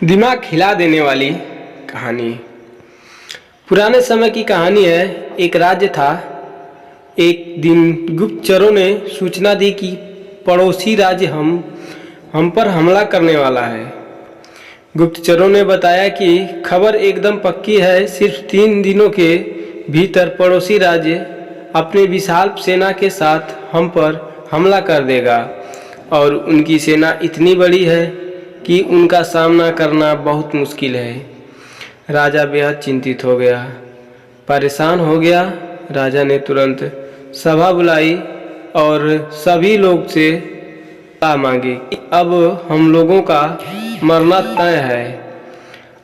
दिमाग हिला देने वाली कहानी। पुराने समय की कहानी है। एक राज्य था। एक दिन गुप्तचरों ने सूचना दी कि पड़ोसी राज्य हम पर हमला करने वाला है। गुप्तचरों ने बताया कि खबर एकदम पक्की है। सिर्फ 3 दिनों के भीतर पड़ोसी राज्य अपने विशाल सेना के साथ हम पर हमला कर देगा और उनकी सेना इतनी बड़ी है कि उनका सामना करना बहुत मुश्किल है। राजा बेहद चिंतित हो गया, परेशान हो गया। राजा ने तुरंत सभा बुलाई और सभी लोग से सलाह मांगी कि अब हम लोगों का मरना तय है।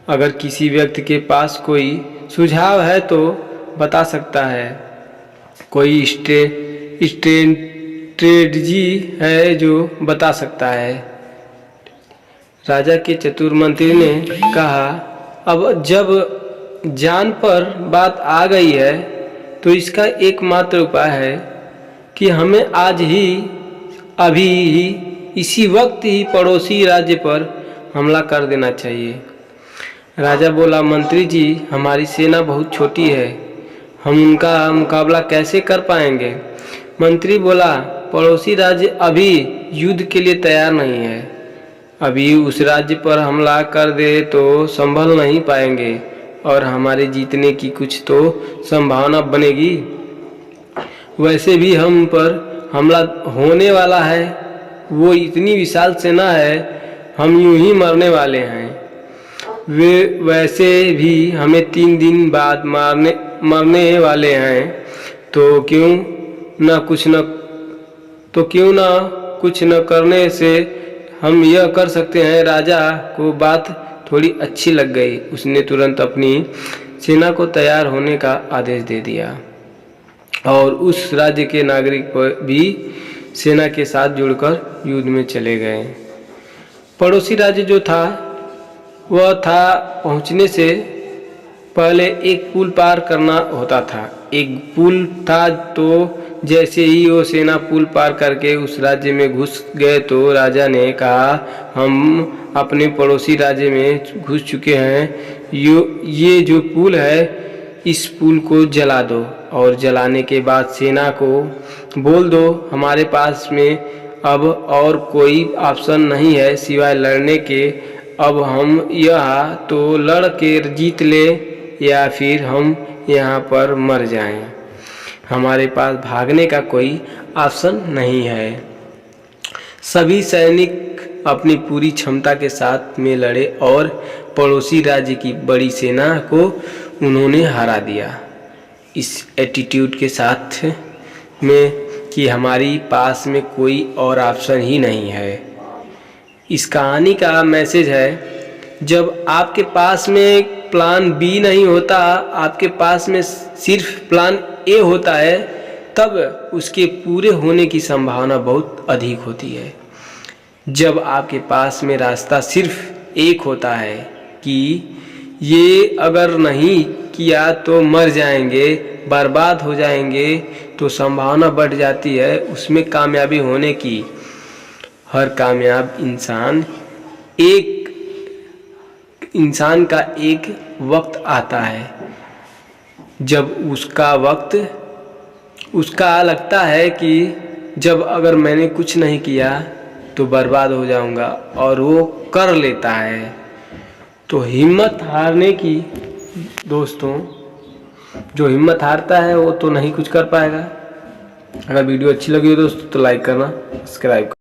अगर किसी व्यक्ति के पास कोई सुझाव है तो बता सकता है। कोई स्ट्रेटजी है जो बता सकता है। राजा के चतुर मंत्री ने कहा, अब जब जान पर बात आ गई है तो इसका एकमात्र उपाय है कि हमें आज ही, अभी ही, इसी वक्त ही पड़ोसी राज्य पर हमला कर देना चाहिए। राजा बोला, मंत्री जी, हमारी सेना बहुत छोटी है, हम उनका मुकाबला कैसे कर पाएंगे? मंत्री बोला, पड़ोसी राज्य अभी युद्ध के लिए तैयार नहीं है। अभी उस राज्य पर हमला कर दे तो संभल नहीं पाएंगे और हमारे जीतने की कुछ तो संभावना बनेगी। वैसे भी हम पर हमला होने वाला है, वो इतनी विशाल सेना है, हम यूं ही मरने वाले हैं। वैसे भी हमें 3 दिन बाद मरने वाले हैं, तो क्यों ना कुछ न करने से हम यह कर सकते हैं। राजा को बात थोड़ी अच्छी लग गई। उसने तुरंत अपनी सेना को तैयार होने का आदेश दे दिया और उस राज्य के नागरिक भी सेना के साथ जुड़कर युद्ध में चले गए। पड़ोसी राज्य जो था वह था पहुंचने से पहले एक पुल पार करना होता था। एक पुल था, तो जैसे ही वो सेना पुल पार करके उस राज्य में घुस गए तो राजा ने कहा, हम अपने पड़ोसी राज्य में घुस चुके हैं। ये जो पुल है, इस पुल को जला दो और जलाने के बाद सेना को बोल दो, हमारे पास में अब और कोई ऑप्शन नहीं है सिवाय लड़ने के। अब हम यह तो लड़ के जीत ले या फिर हम यहाँ पर मर जाएं। हमारे पास भागने का कोई ऑप्शन नहीं है। सभी सैनिक अपनी पूरी क्षमता के साथ में लड़े और पड़ोसी राज्य की बड़ी सेना को उन्होंने हरा दिया। इस एटीट्यूड के साथ में कि हमारी पास में कोई और ऑप्शन ही नहीं है। इस कहानी का मैसेज है, जब आपके पास में प्लान बी नहीं होता, आपके पास में सिर्फ प्लान ए होता है, तब उसके पूरे होने की संभावना बहुत अधिक होती है। जब आपके पास में रास्ता सिर्फ एक होता है कि ये अगर नहीं किया तो मर जाएंगे, बर्बाद हो जाएंगे, तो संभावना बढ़ जाती है उसमें कामयाबी होने की। हर कामयाब इंसान का एक वक्त आता है जब उसका लगता है कि जब अगर मैंने कुछ नहीं किया तो बर्बाद हो जाऊंगा, और वो कर लेता है। तो हिम्मत हारने की, दोस्तों, जो हिम्मत हारता है वो तो नहीं कुछ कर पाएगा। अगर वीडियो अच्छी लगी हो दोस्तों तो लाइक करना, सब्सक्राइब करना।